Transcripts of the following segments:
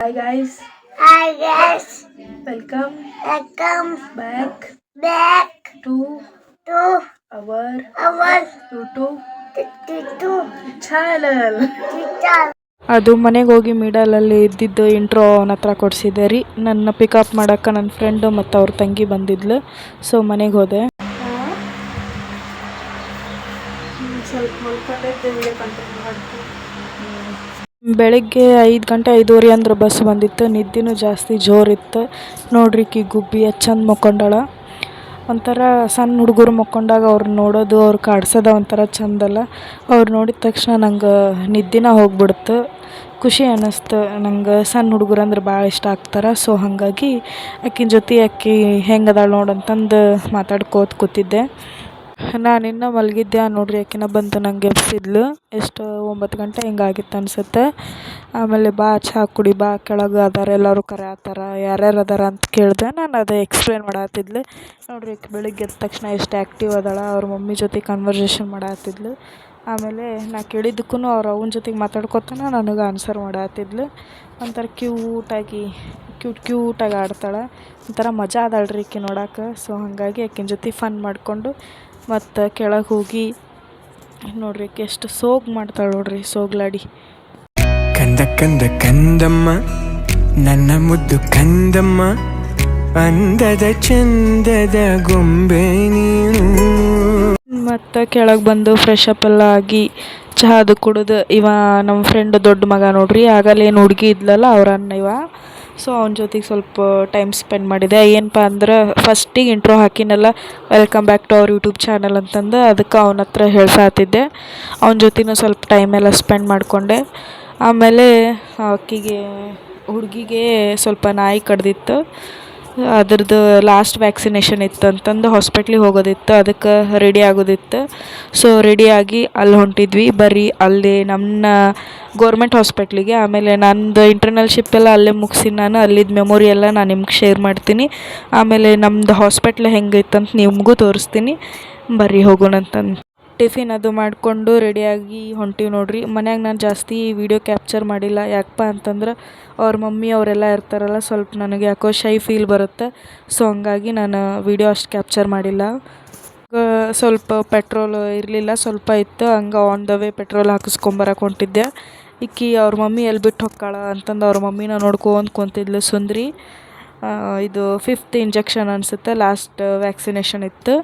Hi guys, Hi guys, welcome welcome back back to to our our YouTube YouTube channel. channel. ಅದು ಮನೆಗೆ ಹೋಗಿ ಮಿಡಲಲ್ಲಿ ಇದ್ದಿದ್ದು intro ಅವನ ಹತ್ರ ಕೊಡಿಸಿದ್ದೆ ರೀ. ನನ್ನ ಪಿಕಪ್ ಮಾಡೋಕ್ಕೆ ನನ್ನ ಫ್ರೆಂಡು ಮತ್ತು ಅವ್ರ ತಂಗಿ ಬಂದಿದ್ಲು. ಸೊ ಮನೆಗೆ ಹೋದೆ. ಸ್ವಲ್ಪ ಮಲ್ಕೊಂಡಿದ್ದೆ ವಿಡಿಯೋ ಕಂಟಿನ್ಯೂ ಮಾಡ್ತೀನಿ. ಬೆಳಗ್ಗೆ 5 ಗಂಟೆ 5:30 ಅಂದ್ರೆ ಬಸ್ ಬಂದಿತ್ತು. ನಿದ್ದೆನೂ ಜಾಸ್ತಿ ಜೋರಿತ್ತು. ನೋಡ್ರಿ ಕಿ ಗುಬ್ಬಿ ಚಂದ ಮಕ್ಕೊಂಡಾಳ. ಒಂಥರ ಸಣ್ಣ ಹುಡುಗರು ಮಕ್ಕೊಂಡಾಗ ಅವ್ರು ನೋಡೋದು ಅವ್ರು ಕಾಡ್ಸೋದ ಒಂಥರ ಚಂದಲ್ಲ. ಅವ್ರು ನೋಡಿದ ತಕ್ಷಣ ನಂಗೆ ನಿದ್ದೆನ ಹೋಗ್ಬಿಡ್ತು. ಖುಷಿ ಅನ್ನಿಸ್ತು. ನಂಗೆ ಸಣ್ಣ ಹುಡುಗರು ಅಂದ್ರೆ ಭಾಳ ಇಷ್ಟ ಆಗ್ತಾರೆ. ಸೊ ಹಾಗಾಗಿ ಆಕಿನ ಜೊತೆ ಆಕಿ ಹೆಂಗದಾಳು ನೋಡಂತಂದು ಮಾತಾಡ್ಕೋತ ಕೂತಿದ್ದೆ. ನಾನಿನ್ನೂ ಮಲಗಿದ್ದೆ. ನೋಡ್ರಿ ಆಕಿನ ಬಂದು ನಂಗೆ ಎಬ್ಸಿದ್ಲು. ಎಷ್ಟು 9 ಗಂಟೆ ಹಿಂಗಾಗಿತ್ತು ಅನ್ಸುತ್ತೆ. ಆಮೇಲೆ ಬಾ ಚಹಾ ಕುಡಿ, ಬಾ ಕೆಳಗೆ ಅದಾರ ಎಲ್ಲರೂ ಕರೆಯತ್ತಾರ, ಯಾರ್ಯಾರು ಅದಾರ ಅಂತ ಕೇಳಿದೆ. ನಾನು ಅದೇ ಎಕ್ಸ್ಪ್ಲೇನ್ ಮಾಡತ್ತಿದ್ಲು. ನೋಡ್ರಿ ಆಕೆ ಬೆಳಿಗ್ಗೆ ಎದ್ದ ತಕ್ಷಣ ಎಷ್ಟು ಆ್ಯಕ್ಟಿವ್ ಅದಾಳ. ಅವ್ರ ಮಮ್ಮಿ ಜೊತೆ ಕನ್ವರ್ಸೇಷನ್ ಮಾಡತ್ತಿದ್ಲು. ಆಮೇಲೆ ನಾ ಕೇಳಿದ್ದಕ್ಕೂ ಅವ್ರ ಅವನ ಜೊತೆಗೆ ಮಾತಾಡ್ಕೊತಾನೆ ನನಗೆ ಆನ್ಸರ್ ಮಾಡತ್ತಿದ್ಲು. ಒಂಥರ ಕ್ಯೂಟಾಗಿ ಆಡ್ತಾಳೆ. ಒಂಥರ ಮಜಾ ಅದಾಳ್ರಿ ಆಕೆ ನೋಡೋಕೆ. ಸೊ ಹಾಗಾಗಿ ಆಕಿನ ಜೊತೆ ಫನ್ ಮಾಡಿಕೊಂಡು ಮತ್ತು ಕೆಳಗೆ ಹೋಗಿ ನೋಡ್ರಿ ಆಕೆ ಎಷ್ಟು ಸೋಗು ಮಾಡ್ತಾಳೆ ನೋಡ್ರಿ, ಸೋಗ್ಲಾಡಿ. ಕಂದ ಕಂದ ಕಂದಮ್ಮ ನನ್ನ ಮುದ್ದು ಕಂದಮ್ಮ, ಅಂದದ ಚಂದದ ಗೊಂಬೆ ನೀನು. ಮತ್ತು ಕೆಳಗೆ ಬಂದು ಫ್ರೆಶ್ ಅಪ್ ಎಲ್ಲ ಆಗಿ ಚಹಾದು ಕುಡಿದು ನಮ್ಮ ಫ್ರೆಂಡ್ ದೊಡ್ಡ ಮಗ ನೋಡ್ರಿ, ಆಗಲೇ ಏನು ಹುಡುಗಿ ಇದ್ಲಲ್ಲ ಅವ್ರ ಅನ್ನ ಸೊ ಅವನ ಜೊತೆಗೆ ಸ್ವಲ್ಪ ಟೈಮ್ ಸ್ಪೆಂಡ್ ಮಾಡಿದೆ. ಏನಪ್ಪ ಅಂದ್ರೆ ಫಸ್ಟಿಗೆ ಇಂಟ್ರೋ ಹಾಕಿನಲ್ಲ, welcome back to our YouTube channel ಅಂತಂದು, ಅದಕ್ಕೆ ಅವನ ಹತ್ರ ಹೇಳ್ಸಾತಿದ್ದೆ. ಅವನ ಜೊತೆನೂ ಸ್ವಲ್ಪ ಟೈಮೆಲ್ಲ ಸ್ಪೆಂಡ್ ಮಾಡಿಕೊಂಡೆ. ಆಮೇಲೆ ಹುಡುಗಿಗೆ ಸ್ವಲ್ಪ ನಾಯಿ ಕಡ್ದಿತ್ತು. ಅದ್ರದ್ದು ಲಾಸ್ಟ್ ವ್ಯಾಕ್ಸಿನೇಷನ್ ಇತ್ತು ಅಂತಂದು ಹಾಸ್ಪಿಟ್ಲಿಗೆ ಹೋಗೋದಿತ್ತು. ಅದಕ್ಕೆ ರೆಡಿ ಆಗೋದಿತ್ತು. ಸೊ ರೆಡಿಯಾಗಿ ಅಲ್ಲಿ ಹೊಂಟಿದ್ವಿ. ಬರ್ರಿ ಅಲ್ಲಿ ನಮ್ಮ ಗೋರ್ಮೆಂಟ್ ಹಾಸ್ಪಿಟ್ಲಿಗೆ. ಆಮೇಲೆ ನಂದು ಇಂಟರ್ನಲ್ಶಿಪ್ ಎಲ್ಲ ಅಲ್ಲೇ ಮುಗಿಸಿ ನಾನು ಅಲ್ಲಿದ್ದ ಮೆಮೊರಿ ಎಲ್ಲ ನಾನು ನಿಮ್ಗೆ ಶೇರ್ ಮಾಡ್ತೀನಿ. ಆಮೇಲೆ ನಮ್ಮದು ಹಾಸ್ಪಿಟ್ಲ್ ಹೆಂಗೈತಂತ ನಿಮಗೂ ತೋರಿಸ್ತೀನಿ. ಬರ್ರಿ ಹೋಗೋಣಂತಂದು ಟಿಫಿನ್ ಅದು ಮಾಡಿಕೊಂಡು ರೆಡಿಯಾಗಿ ಹೊಂಟೀವಿ ನೋಡ್ರಿ. ಮನ್ಯಾಗ ನಾನು ಜಾಸ್ತಿ ವೀಡಿಯೋ ಕ್ಯಾಪ್ಚರ್ ಮಾಡಿಲ್ಲ. ಯಾಕಪ್ಪ ಅಂತಂದ್ರೆ ಅವ್ರ ಮಮ್ಮಿ ಅವರೆಲ್ಲ ಇರ್ತಾರಲ್ಲ, ಸ್ವಲ್ಪ ನನಗೆ ಯಾಕೋ ಶೈ ಫೀಲ್ ಬರುತ್ತೆ. ಸೊ ಹಂಗಾಗಿ ನಾನು ವೀಡಿಯೋ ಅಷ್ಟು ಕ್ಯಾಪ್ಚರ್ ಮಾಡಿಲ್ಲ. ಸ್ವಲ್ಪ ಪೆಟ್ರೋಲ್ ಇರಲಿಲ್ಲ, ಸ್ವಲ್ಪ ಇತ್ತು. ಹಂಗೆ ಆನ್ ದ ವೇ ಪೆಟ್ರೋಲ್ ಹಾಕಿಸ್ಕೊಂಬರಕ್ಕೆ ಹೊಂಟಿದ್ದೆ. ಅವ್ರ ಮಮ್ಮಿ ಎಲ್ಲಿ ಬಿಟ್ಟು ಹೊಕ್ಕಾಳ ಅಂತಂದು ಅವ್ರ ಮಮ್ಮಿನ ನೋಡ್ಕೊಂತ ಕುಂತಿದ್ಲು ಸುಂದ್ರಿ. ಇದು 5th ಇಂಜೆಕ್ಷನ್ ಅನಿಸುತ್ತೆ, ಲಾಸ್ಟ್ ವ್ಯಾಕ್ಸಿನೇಷನ್ ಇತ್ತು.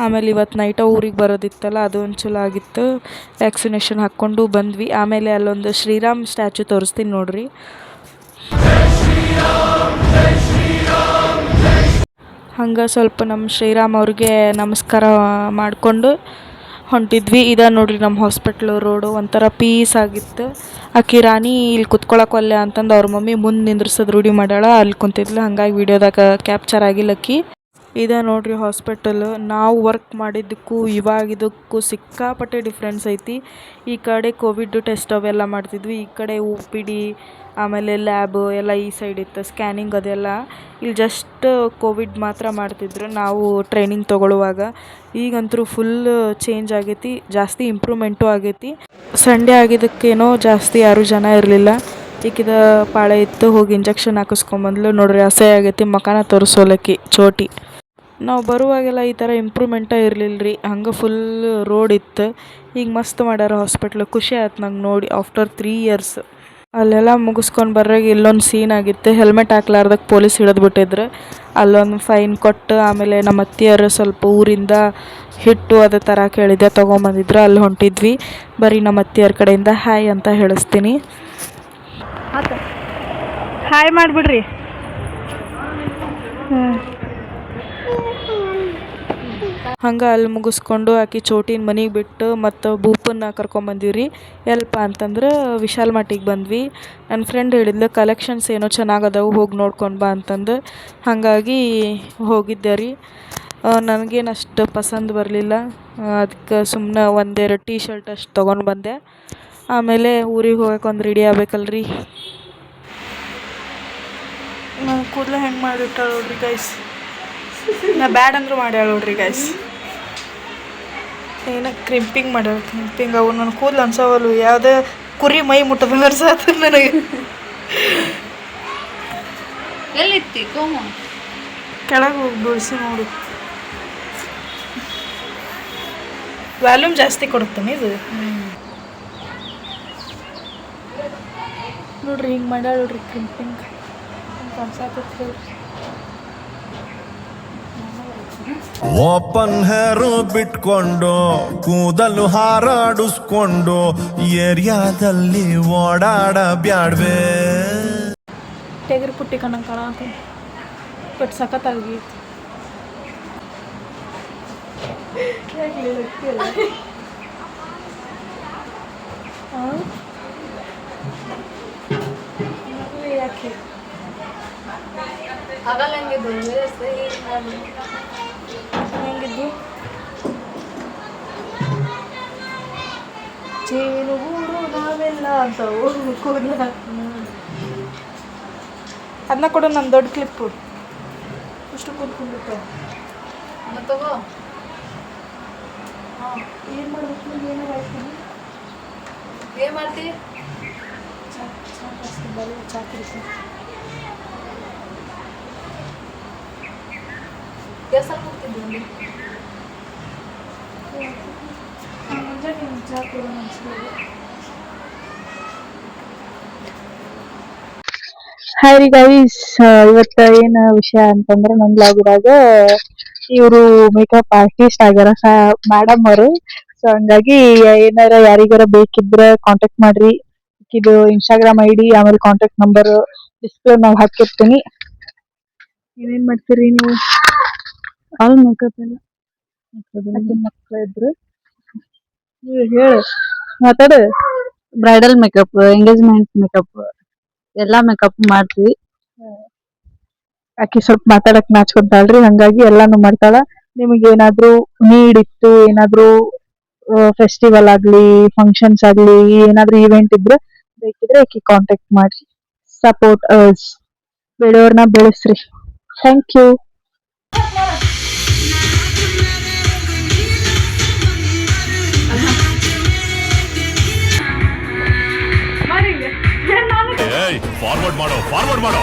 ಆಮೇಲೆ ಇವತ್ತು ನೈಟ ಊರಿಗೆ ಬರೋದಿತ್ತಲ್ಲ, ಅದು ಒಂದು ಚಲೋ ಆಗಿತ್ತು. ವ್ಯಾಕ್ಸಿನೇಷನ್ ಹಾಕ್ಕೊಂಡು ಬಂದ್ವಿ. ಆಮೇಲೆ ಅಲ್ಲೊಂದು ಶ್ರೀರಾಮ್ ಸ್ಟ್ಯಾಚು ತೋರಿಸ್ತೀನಿ ನೋಡ್ರಿ. ಹಂಗೆ ಸ್ವಲ್ಪ ನಮ್ಮ ಶ್ರೀರಾಮ್ ಅವ್ರಿಗೆ ನಮಸ್ಕಾರ ಮಾಡಿಕೊಂಡು ಹೊಂಟಿದ್ವಿ. ನೋಡ್ರಿ ನಮ್ಮ ಹಾಸ್ಪಿಟ್ಲು ರೋಡು ಒಂಥರ ಪೀಸ್ ಆಗಿತ್ತು. ಆಕಿ ರಾಣಿ ಇಲ್ಲಿ ಕುತ್ಕೊಳಕ್ವಲ್ಲೆ ಅಂತಂದು ಅವ್ರ ಮಮ್ಮಿ ಮುಂದೆ ನಿಂದ್ರಿಸೋದು ರೂಢಿ ಮಾಡ್ಯಾಳ. ಅಲ್ಲಿ ಕುಂತಿದ್ಲು. ಹಾಗಾಗಿ ವೀಡಿಯೋದಾಗ ಕ್ಯಾಪ್ಚರ್ ಆಗಿಲ್ಲಕ್ಕಿ. ನೋಡ್ರಿ ಹಾಸ್ಪಿಟಲ್. ನಾವು ವರ್ಕ್ ಮಾಡಿದ್ದಕ್ಕೂ ಇವಾಗಿದ್ದಕ್ಕೂ ಸಿಕ್ಕಾಪಟ್ಟೆ ಡಿಫ್ರೆನ್ಸ್ ಐತಿ. ಈ ಕಡೆ ಕೋವಿಡ್ ಟೆಸ್ಟ್ ಅವೆಲ್ಲ ಮಾಡ್ತಿದ್ವಿ, ಈ ಕಡೆ OPD ಆಮೇಲೆ ಲ್ಯಾಬ್ ಎಲ್ಲ ಈ ಸೈಡ್ ಇತ್ತು, ಸ್ಕ್ಯಾನಿಂಗ್ ಅದೆಲ್ಲ. ಇಲ್ಲಿ ಜಸ್ಟ್ ಕೋವಿಡ್ ಮಾತ್ರ ಮಾಡ್ತಿದ್ರು ನಾವು ಟ್ರೈನಿಂಗ್ ತೊಗೊಳ್ಳುವಾಗ. ಈಗಂತೂ ಫುಲ್ ಚೇಂಜ್ ಆಗೈತಿ, ಜಾಸ್ತಿ ಇಂಪ್ರೂವ್ಮೆಂಟು ಆಗೈತಿ. ಸಂಡೇ ಆಗಿದ್ದಕ್ಕೇನೋ ಜಾಸ್ತಿ ಯಾರೂ ಜನ ಇರಲಿಲ್ಲ. ಈಕಿದ ಪಾಳೆ ಇತ್ತು, ಹೋಗಿ ಇಂಜೆಕ್ಷನ್ ಹಾಕಿಸ್ಕೊಂಬಂದ್ಲು. ನೋಡ್ರಿ ಅಸಹ್ಯ ಆಗೈತಿ, ಮಕಾನ ತೋರಿಸೋಲಕ್ಕಿ ಚೋಟಿ. ನಾವು ಬರುವಾಗೆಲ್ಲ ಈ ಥರ ಇಂಪ್ರೂವ್ಮೆಂಟೇ ಇರಲಿಲ್ಲ ರೀ. ಹಂಗೆ ಫುಲ್ ರೋಡ್ ಇತ್ತು. ಈಗ ಮಸ್ತ್ ಮಾಡ್ಯಾರ ಹಾಸ್ಪಿಟ್ಲು. ಖುಷಿ ಆಯ್ತು ನಂಗೆ ನೋಡಿ ಆಫ್ಟರ್ 3 years. ಅಲ್ಲೆಲ್ಲ ಮುಗಿಸ್ಕೊಂಡು ಬರ್ರಾಗ ಇಲ್ಲೊಂದು ಸೀನ್ ಆಗಿತ್ತು. ಹೆಲ್ಮೆಟ್ ಹಾಕ್ಲಾರ್ದಕ್ಕೆ ಪೊಲೀಸ್ ಹಿಡಿದ್ಬಿಟ್ಟಿದ್ರು. ಅಲ್ಲೊಂದು ಫೈನ್ ಕೊಟ್ಟು ಆಮೇಲೆ ನಮ್ಮ ಅತ್ತಿಯರು ಸ್ವಲ್ಪ ಊರಿಂದ ಹಿಟ್ಟು ಅದೇ ಥರ ಕೇಳಿದ್ದೆ, ತೊಗೊಂಬಂದಿದ್ರು. ಅಲ್ಲಿ ಹೊಂಟಿದ್ವಿ. ಬರೀ ನಮ್ಮ ಅತ್ತಿಯರ ಕಡೆಯಿಂದ ಹಾಯ್ ಅಂತ ಹೇಳಿಸ್ತೀನಿ. ಹಾಯ್ ಮಾಡಿಬಿಡ್ರಿ. ಹಂಗೆ ಅಲ್ಲಿ ಮುಗಿಸ್ಕೊಂಡು ಆಕಿ ಚೋಟಿನ ಮನೆಗೆ ಬಿಟ್ಟು ಮತ್ತು ಭೂಪನ್ನ ಕರ್ಕೊಂಬಂದಿವ್ರಿ. ಎಲ್ಪ ಅಂತಂದ್ರೆ ವಿಶಾಲ್ ಮಟ್ಟಿಗೆ ಬಂದ್ವಿ. ನನ್ನ ಫ್ರೆಂಡ್ ಹೇಳಿದ್ಲು ಕಲೆಕ್ಷನ್ಸ್ ಏನೋ ಚೆನ್ನಾಗದವು, ಹೋಗಿ ನೋಡ್ಕೊಂಡು ಬಾ ಅಂತಂದು. ಹಾಗಾಗಿ ಹೋಗಿದ್ದೆ ರೀ. ನನಗೇನು ಅಷ್ಟು ಪಸಂದ್ ಬರಲಿಲ್ಲ. ಅದಕ್ಕೆ ಸುಮ್ಮನೆ 1-2 ಟೀ ಶರ್ಟ್ ಅಷ್ಟು ತೊಗೊಂಡು ಬಂದೆ. ಆಮೇಲೆ ಊರಿಗೆ ಹೋಗಕ್ಕೆ ಒಂದು ರೆಡಿ ಆಗ್ಬೇಕಲ್ರಿ. ನಾನು ಕೂದಲು ಹೆಂಗೆ ಮಾಡಿಟ್ಟಾಳ ನೋಡ್ರಿ ಗೈಸ್. ನಾ ಬ್ಯಾಡ್ ಅಂದರೂ ಮಾಡ್ಯಾಳ ನೋಡ್ರಿ ಗೈಸ್. ಏನೋ ಕ್ರಿಂಪಿಂಗ್ ಮಾಡ್ಯಾಳ. ಕ್ರಿಂಪಿಂಗ್ ಅವು ನನ್ನ ಕೂದಲು ಅನ್ಸವಲ್ಲು. ಯಾವುದೇ ಕುರಿ ಮೈ ಮುಟ್ಟದಂಗೆ ಅನ್ಸತ್ತೆ ನನಗೆ. ಎಲ್ಲಿತ್ತಿ ಕೋಮು ಕೆಳಗೆ ಹೋಗಿ ಬಿಡಿಸಿ ನೋಡು. ವ್ಯಾಲ್ಯೂಮ್ ಜಾಸ್ತಿ ಕೊಡುತ್ತಾನೆ ಇದು. ನೋಡ್ರಿ ಹಿಂಗೆ ಮಾಡ್ಯಾಳ ನೋಡ್ರಿ ಕ್ರಿಂಪಿಂಗ್ ಅನ್ಸಾಕತ್ತಿ. ಓಪನ್ ಹೇರು ಬಿಟ್ಕೊಂಡು ಕೂದಲು ಹಾರಾಡಿಸ್ಕೊಂಡು ಏರಿಯಾದಲ್ಲಿ ಓಡಾಡ ಬ್ಯಾಡ್ವೇ. ಟೆಗರ್ ಪುಟ್ಟಿ ಕಣ್ಣಂಗೆ ಕಾಣತ್ತ ಬಟ್ ಸಖತ್ತಾಗಿ. ಯಾಕೆ ಆಗಲ್ಲ ಹೆಂಗಿದ್ದು ಹೆಂಗಿದ್ದು ಜೇನುಗೂಡು ನಾವೆಲ್ಲ ಅಂತವು ಕೂದಲ. ಅದನ್ನ ಕೊಡು ನನ್ನ ದೊಡ್ಡ ಕ್ಲಿಪ್ಪು. ಇಷ್ಟು ಕೂತ್ಕೊಂಡ್ಬಿಟ್ಟು ತಗೋ. ಏನು ಮಾಡ್ಬೇಕು ನೀವು? ಏನಾರು ಆಯ್ತೀನಿ ಏನು ಮಾಡ್ತಿ? ಚಾ ಕುಡಿಸಿ. ಕೆಲಸ ಕೂಗ್ತಿದ್ವಿ ಮುಂಜಾನೆ ಚಾ ಕೊಡೋ ಅನ್ಸ್ಬೋದು. ಹಾಯ್ ರೀ ಗೈಸ್, ಇವತ್ತು ಏನು ವಿಷಯ ಅಂತಂದ್ರೆ ನಮ್ಮ ಬ್ಲಾಗಿದಾಗ ಇವರು ಮೇಕಪ್ ಆರ್ಟಿಸ್ಟ್ ಆಗ್ಯಾರ ಮೇಡಮ್ ಅವರು. ಸೊ ಹಂಗಾಗಿ ಏನಾರ ಯಾರಿಗಾರ ಬೇಕಿದ್ರೆ ಕಾಂಟ್ಯಾಕ್ಟ್ ಮಾಡ್ರಿ. ಇದು ಇನ್ಸ್ಟಾಗ್ರಾಮ್ ID ಆಮೇಲೆ ಕಾಂಟ್ಯಾಕ್ಟ್ ನಂಬರ್ ಡಿಸ್ಪ್ಲೇ ಮ್ಯಾಗ ಹಾಕಿರ್ತೀನಿ. ಏನೇನ್ ಮಾಡ್ತೀರಿ ನೀವು? ಆಲ್ ಮೇಕಪ್ ಎಲ್ಲ ಮಕ್ಕಳು ಇದ್ರು ಹೇಳು, ಮಾತಾಡು. ಬ್ರೈಡಲ್ ಮೇಕಪ್, ಎಂಗೇಜ್ಮೆಂಟ್ ಮೇಕಪ್ ಎಲ್ಲಾ ಮೇಕಪ್ ಮಾಡ್ತೀವಿ. ಆಕಿ ಸ್ವಲ್ಪ ಮಾತಾಡಕ್ ನಾಚ್ಕೊಂತಾಳ್ರಿ, ಹಂಗಾಗಿ ಎಲ್ಲಾನು ಮಾಡ್ತಾಳ. ನಿಮಗೆ ಏನಾದ್ರು ನೀಡ್ ಇತ್ತು, ಏನಾದ್ರು ಫೆಸ್ಟಿವಲ್ ಆಗ್ಲಿ, ಫಂಕ್ಷನ್ಸ್ ಆಗ್ಲಿ, ಏನಾದ್ರು ಇವೆಂಟ್ ಇದ್ರೆ ಬೇಕಿದ್ರೆ ಆಕಿ ಕಾಂಟ್ಯಾಕ್ಟ್ ಮಾಡ್ರಿ. ಸಪೋರ್ಟ್ ಅಸ್, ಬೆಳೆಯೋರ್ನ ಬೆಳೆಸ್ರಿ. Thank you. ಫಾರ್ವರ್ಡ್ ಮಾಡೋ, ಫಾರ್ವರ್ಡ್ ಮಾಡೋ.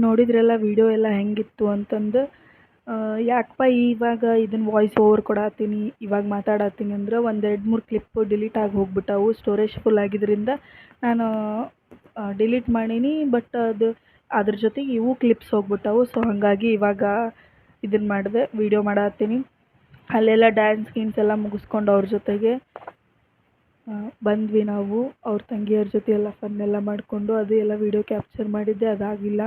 ನೋಡಿದ್ರೆಲ್ಲ ವಿಡಿಯೋ ಎಲ್ಲ ಹೆಂಗಿತ್ತು ಅಂತಂದು. ಯಾಕಪ್ಪ ಇವಾಗ ಇದನ್ನ ವಾಯ್ಸ್ ಓವರ್ ಕೊಡತ್ತೀನಿ, ಇವಾಗ ಮಾತಾಡತ್ತೀನಿ ಅಂದ್ರೆ 1-2-3 ಕ್ಲಿಪ್ ಡಿಲೀಟ್ ಆಗಿ ಹೋಗ್ಬಿಟ್ಟವು. ಸ್ಟೋರೇಜ್ ಫುಲ್ ಆಗಿದ್ದರಿಂದ ನಾನು ಡಿಲೀಟ್ ಮಾಡೀನಿ. ಬಟ್ ಅದ್ರ ಜೊತೆಗೆ ಇವು ಕ್ಲಿಪ್ಸ್ ಹೋಗ್ಬಿಟ್ಟವು. ಸೊ ಹಾಗಾಗಿ ಇವಾಗ ಇದನ್ನು ಮಾಡಿದೆ, ವಿಡಿಯೋ ಮಾಡತ್ತೀನಿ. ಅಲ್ಲೆಲ್ಲ ಡ್ಯಾನ್ಸ್ ಗೀನ್ಸ್ ಎಲ್ಲ ಮುಗಿಸ್ಕೊಂಡು ಅವ್ರ ಜೊತೆಗೆ ಬಂದ್ವಿ ನಾವು. ಅವ್ರ ತಂಗಿಯವ್ರ ಜೊತೆ ಎಲ್ಲ ಫನ್ನೆಲ್ಲ ಮಾಡಿಕೊಂಡು ಅದು ಎಲ್ಲ ವಿಡಿಯೋ ಕ್ಯಾಪ್ಚರ್ ಮಾಡಿದ್ದೆ. ಅದಾಗಿಲ್ಲ,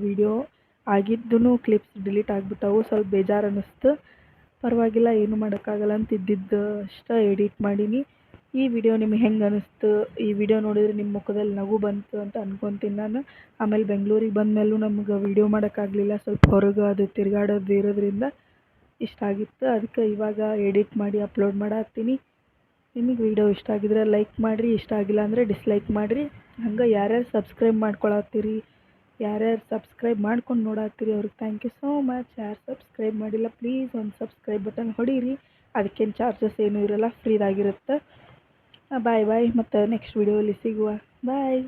ವಿಡಿಯೋ ಆಗಿದ್ದೂ ಕ್ಲಿಪ್ಸ್ ಡಿಲೀಟ್ ಆಗಿಬಿಟ್ಟವು. ಸ್ವಲ್ಪ ಬೇಜಾರು ಅನ್ನಿಸ್ತು. ಪರವಾಗಿಲ್ಲ, ಏನು ಮಾಡೋಕ್ಕಾಗಲ್ಲ ಅಂತ ಇದ್ದಿದ್ದು ಅಷ್ಟೇ ಎಡಿಟ್ ಮಾಡೀನಿ. ಈ ವಿಡಿಯೋ ನಿಮಗೆ ಹೆಂಗೆ ಅನ್ನಿಸ್ತು? ಈ ವಿಡಿಯೋ ನೋಡಿದರೆ ನಿಮ್ಮ ಮುಖದಲ್ಲಿ ನಗು ಬಂತು ಅಂತ ಅನ್ಕೊತೀನಿ ನಾನು. ಆಮೇಲೆ ಬೆಂಗಳೂರಿಗೆ ಬಂದ ಮೇಲೂ ನಮ್ಗೆ ವಿಡಿಯೋ ಮಾಡೋಕ್ಕಾಗಲಿಲ್ಲ, ಸ್ವಲ್ಪ ಹೊರಗೆ ಅದು ತಿರುಗಾಡೋದು ಇರೋದ್ರಿಂದ ಇಷ್ಟ ಆಗಿತ್ತು. ಅದಕ್ಕೆ ಇವಾಗ ಎಡಿಟ್ ಮಾಡಿ ಅಪ್ಲೋಡ್ ಮಾಡತ್ತೀನಿ. ನಿಮಗೆ ವಿಡಿಯೋ ಇಷ್ಟ ಆಗಿದ್ರೆ ಲೈಕ್ ಮಾಡಿರಿ, ಇಷ್ಟ ಆಗಿಲ್ಲ ಅಂದರೆ ಡಿಸ್ಲೈಕ್ ಮಾಡಿರಿ. ಹಂಗೆ ಯಾರ್ಯಾರು ಸಬ್ಸ್ಕ್ರೈಬ್ ಮಾಡ್ಕೊಳತ್ತೀರಿ, ಯಾರ್ಯಾರು ಸಬ್ಸ್ಕ್ರೈಬ್ ಮಾಡ್ಕೊಂಡು ನೋಡತ್ತೀರಿ ಅವ್ರಿಗೆ ಥ್ಯಾಂಕ್ ಯು ಸೋ ಮಚ್. ಯಾರು ಸಬ್ಸ್ಕ್ರೈಬ್ ಮಾಡಿಲ್ಲ ಪ್ಲೀಸ್ ಒಂದು ಸಬ್ಸ್ಕ್ರೈಬ್ ಬಟನ್ ಹೊಡೀರಿ. ಅದಕ್ಕೇನು ಚಾರ್ಜಸ್ ಏನೂ ಇರೋಲ್ಲ, ಫ್ರೀದಾಗಿರುತ್ತೆ. ಬಾಯ್ ಬಾಯ್, ಮತ್ತು ನೆಕ್ಸ್ಟ್ ವಿಡಿಯೋಲಿ ಸಿಗುವ. ಬಾಯ್.